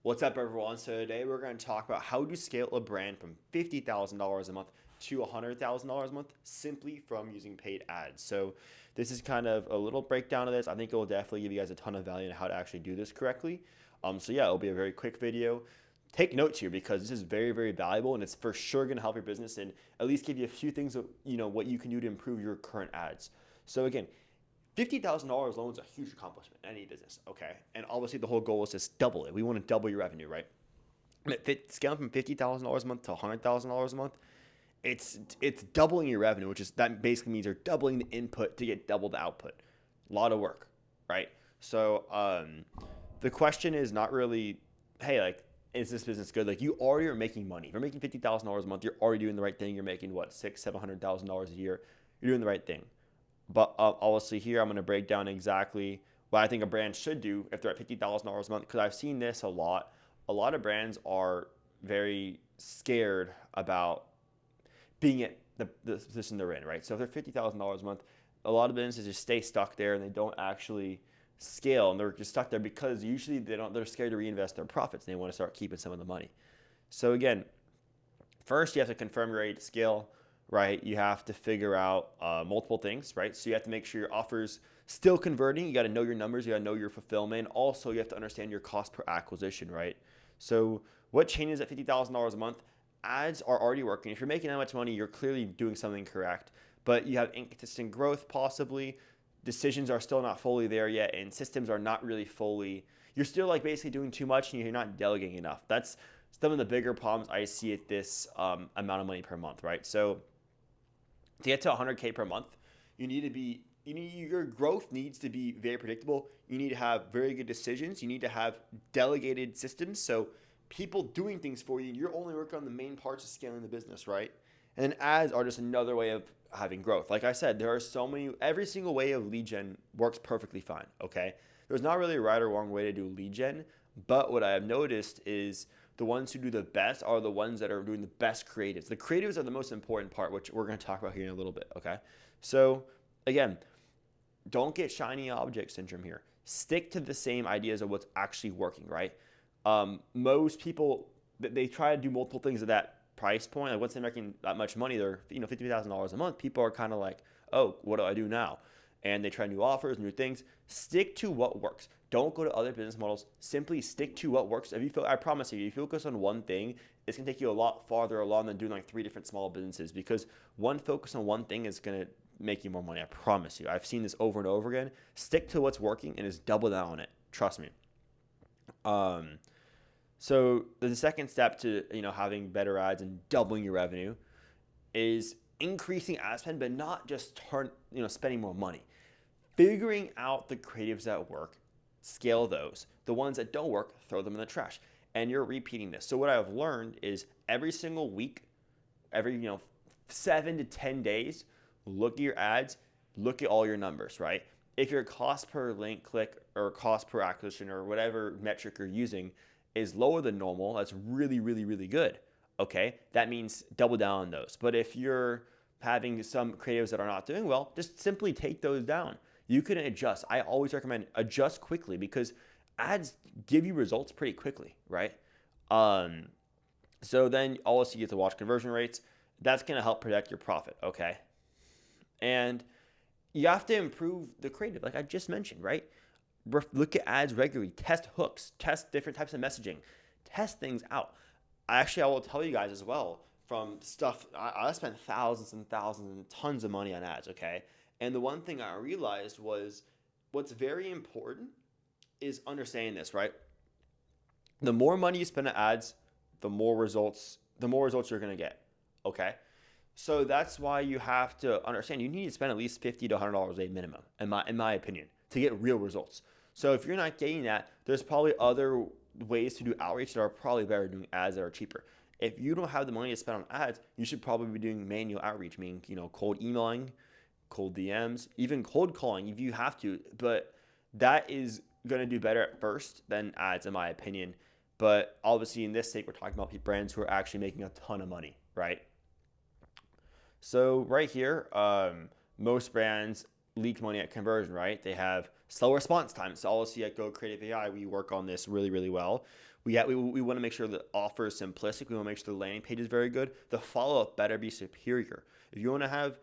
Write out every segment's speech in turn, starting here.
What's up, everyone? So today we're going to talk about how to scale a brand from $50,000 a month to $100,000 a month simply from using paid ads. So this is kind of a little breakdown of this. I think it will definitely give you guys a ton of value on how to actually do this correctly. So yeah, it'll be a very quick video. Take notes here because this is very, very valuable and it's for sure going to help your business and at least give you a few things of, what you can do to improve your current ads. So again, $50,000 alone is a huge accomplishment in any business, okay? And obviously the whole goal is just double it. We want to double your revenue, right? Scaling from $50,000 a month to $100,000 a month, it's doubling your revenue, which is that basically means you're doubling the input to get double the output. A lot of work, right? So the question is not really, hey, like, is this business good? Like, you already are making money. If you're making $50,000 a month, you're already doing the right thing. You're making what, $600,000-$700,000 a year. You're doing the right thing. But obviously here I'm going to break down exactly what I think a brand should do if they're at $50,000 a month, because I've seen this a lot. A lot of brands are very scared about being at the position they're in, right? So if they're $50,000 a month, a lot of businesses just stay stuck there and they don't actually scale, and they're just stuck there because usually they're scared to reinvest their profits and they want to start keeping some of the money. So again, first you have to confirm you're ready to scale, right? You have to figure out multiple things, right? So you have to make sure your offer's still converting. You got to know your numbers. You got to know your fulfillment. Also, you have to understand your cost per acquisition, right? So what changes at $50,000 a month? Ads are already working. If you're making that much money, you're clearly doing something correct. But you have inconsistent growth, possibly. Decisions are still not fully there yet, and systems are not really fully. You're still like basically doing too much, and you're not delegating enough. That's some of the bigger problems I see at this amount of money per month, right? So to get to 100K per month, your growth needs to be very predictable. You need to have very good decisions. You need to have delegated systems. So people doing things for you, you're only working on the main parts of scaling the business, right? And then ads are just another way of having growth. Like I said, there are so many, every single way of lead gen works perfectly fine, okay? There's not really a right or wrong way to do lead gen, but what I have noticed is the ones who do the best are the ones that are doing the best creatives. The creatives are the most important part, which we're going to talk about here in a little bit, okay? So again, don't get shiny object syndrome here. Stick to the same ideas of what's actually working, right? Most people, they try to do multiple things at that price point. Like once they're making that much money, they're $50,000 a month. People are kind of like, oh, what do I do now? And they try new offers, new things. Stick to what works. Don't go to other business models. Simply stick to what works. I promise you, if you focus on one thing, it's gonna take you a lot farther along than doing like 3 different small businesses, because one focus on one thing is gonna make you more money. I promise you. I've seen this over and over again. Stick to what's working and just double down on it. Trust me. So the second step to having better ads and doubling your revenue is increasing ad spend, but not just spending more money. Figuring out the creatives that work, scale those. The ones that don't work, throw them in the trash. And you're repeating this. So what I've learned is every single week, every 7 to 10 days, look at your ads, look at all your numbers, right? If your cost per link click or cost per acquisition or whatever metric you're using is lower than normal, that's really, really, really good. Okay, that means double down on those. But if you're having some creatives that are not doing well, just simply take those down. You can adjust. I always recommend adjust quickly because ads give you results pretty quickly, right? So then also you get to watch conversion rates. That's going to help protect your profit, okay? And you have to improve the creative, like I just mentioned, right? Look at ads regularly, test hooks, test different types of messaging, test things out. I will tell you guys as well from stuff, I spent thousands and thousands and tons of money on ads, okay? And the one thing I realized was what's very important is understanding this, right? The more money you spend on ads, the more results you're going to get, okay? So that's why you have to understand you need to spend at least $50 to $100 a day minimum, in my opinion, to get real results. So if you're not getting that, there's probably other ways to do outreach that are probably better doing ads that are cheaper. If you don't have the money to spend on ads, you should probably be doing manual outreach, meaning cold emailing, cold DMs, even cold calling if you have to. But that is going to do better at first than ads, in my opinion. But obviously, in this sake, we're talking about brands who are actually making a ton of money, right? So right here, most brands leak money at conversion, right? They have slow response times. So obviously at Go Creative AI, we work on this really, really well. We want to make sure the offer is simplistic. We want to make sure the landing page is very good. The follow-up better be superior. If you want to have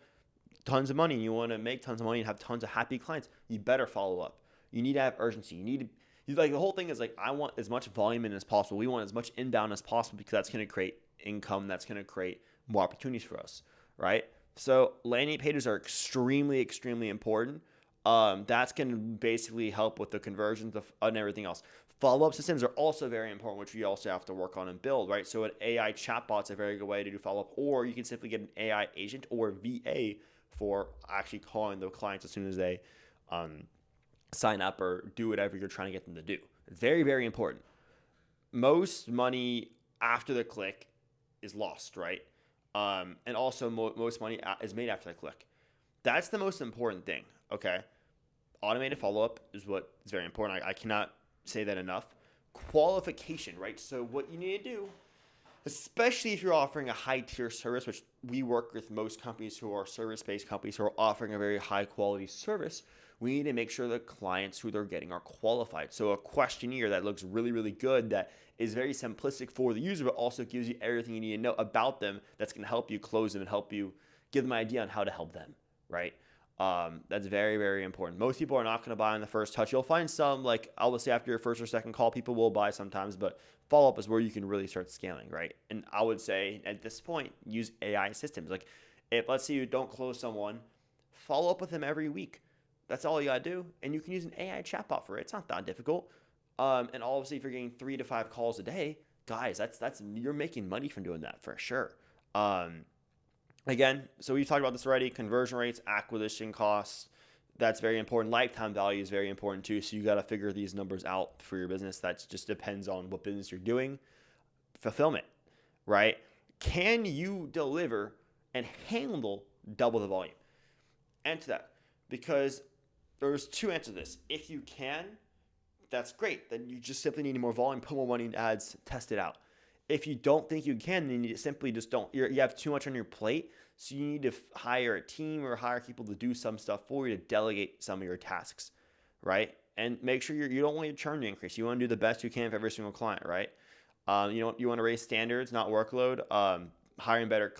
tons of money and you want to make tons of money and have tons of happy clients, you better follow up. You need to have urgency. Like the whole thing is like, I want as much volume in as possible. We want as much inbound as possible because that's going to create income. That's going to create more opportunities for us, right? So landing pages are extremely, extremely important. That's going to basically help with the conversions and everything else. Follow-up systems are also very important, which we also have to work on and build, right? So an AI chatbot's a very good way to do follow-up, or you can simply get an AI agent or VA for actually calling the clients as soon as they sign up or do whatever you're trying to get them to do. Very, very important. Most money after the click is lost, right? And also most money is made after the click. That's the most important thing, okay? Automated follow-up is what is very important. I cannot say that enough. Qualification, right? So what you need to do, especially if you're offering a high-tier service, which we work with most companies who are service-based companies who are offering a very high-quality service, we need to make sure the clients who they're getting are qualified. So a questionnaire that looks really, really good, that is very simplistic for the user, but also gives you everything you need to know about them, that's going to help you close them and help you give them an idea on how to help them, right? That's very, very important. Most people are not going to buy on the first touch. You'll find some, like I would say after your first or second call, people will buy sometimes, but follow-up is where you can really start scaling, right? And I would say at this point, use AI systems. Like if, let's say you don't close someone, follow up with them every week. That's all you got to do. And you can use an AI chatbot for it. It's not that difficult. And obviously if you're getting 3 to 5 calls a day, guys, that's you're making money from doing that for sure. Again, so we've talked about this already. Conversion rates, acquisition costs, that's very important. Lifetime value is very important too. So you got to figure these numbers out for your business. That just depends on what business you're doing. Fulfillment, right? Can you deliver and handle double the volume? Answer that, because there's 2 answers to this. If you can, that's great. Then you just simply need more volume, put more money into ads, test it out. If you don't think you can, then you simply just don't. You have too much on your plate, so you need to hire a team or hire people to do some stuff for you, to delegate some of your tasks, right? And make sure you don't want your churn to increase. You want to do the best you can for every single client, right? You want to raise standards, not workload. Hiring better,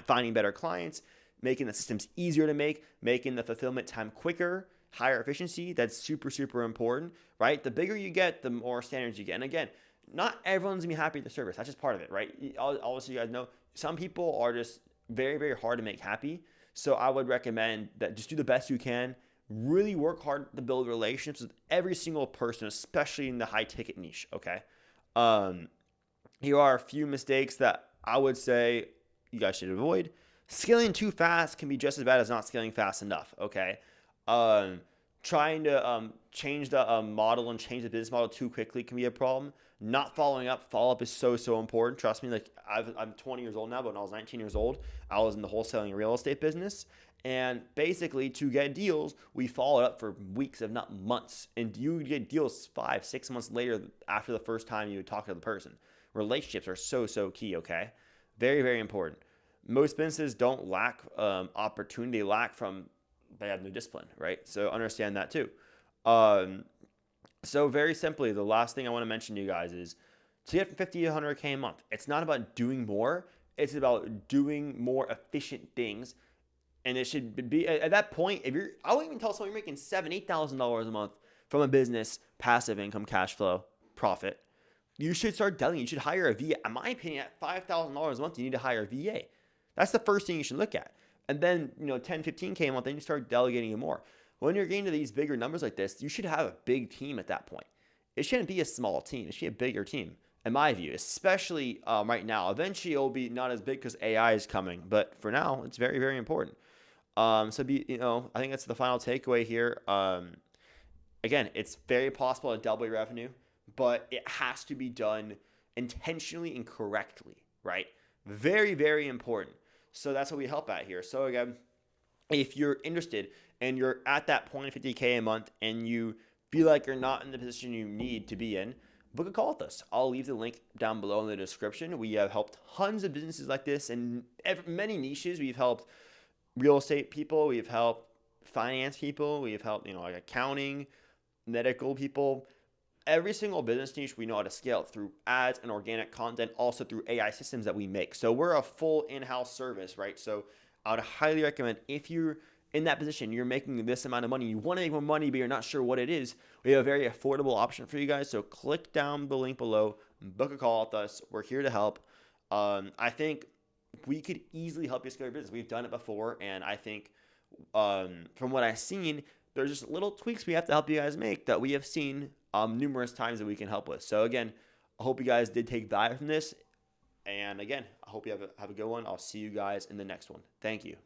finding better clients, making the systems easier to make, making the fulfillment time quicker, higher efficiency. That's super, super important, right? The bigger you get, the more standards you get. And again, not everyone's gonna be happy with the service. That's just part of it, right? Obviously, you guys know some people are just very, very hard to make happy. So I would recommend that just do the best you can. Really work hard to build relationships with every single person, especially in the high ticket niche. Okay. Here are a few mistakes that I would say you guys should avoid. Scaling too fast can be just as bad as not scaling fast enough. Okay. Trying to change the model and change the business model too quickly can be a problem. Not following up. Follow-up is so, so important. Trust me, like I'm 20 years old now, but when I was 19 years old, I was in the wholesaling real estate business. And basically, to get deals, we followed up for weeks, if not months. And you get deals 5, 6 months later after the first time you talk to the person. Relationships are so, so key, okay? Very, very important. Most businesses don't lack opportunity, they have no discipline, right? So understand that too. So very simply, the last thing I want to mention to you guys is to get from 50 to 100K a month, it's not about doing more. It's about doing more efficient things. And it should be at that point, I won't even tell someone you're making $7,000, $8,000 a month from a business, passive income, cash flow, profit. You should start delegating. You should hire a VA. In my opinion, at $5,000 a month, you need to hire a VA. That's the first thing you should look at. And then, 10, 15K a month, then you start delegating it more. When you're getting to these bigger numbers like this, you should have a big team at that point. It shouldn't be a small team. It should be a bigger team, in my view, especially right now. Eventually, it'll be not as big because AI is coming. But for now, it's very, very important. I think that's the final takeaway here. Again, it's very possible to double your revenue, but it has to be done intentionally and correctly, right? Very, very important. So that's what we help at here. So again, if you're interested and you're at that point of 50K a month and you feel like you're not in the position you need to be in, book a call with us. I'll leave the link down below in the description. We have helped tons of businesses like this in many niches. We've helped real estate people. We've helped finance people. We've helped, like accounting, medical people, every single business niche we know how to scale through ads and organic content, also through AI systems that we make. So we're a full in-house service, right? So I would highly recommend, if you're in that position, you're making this amount of money, you want to make more money, but you're not sure what it is, we have a very affordable option for you guys. So click down the link below, book a call with us. We're here to help. I think we could easily help you scale your business. We've done it before, and I think from what I've seen, there's just little tweaks we have to help you guys make that we have seen numerous times that we can help with. So again, I hope you guys did take value from this. And again, I hope you have a good one. I'll see you guys in the next one. Thank you.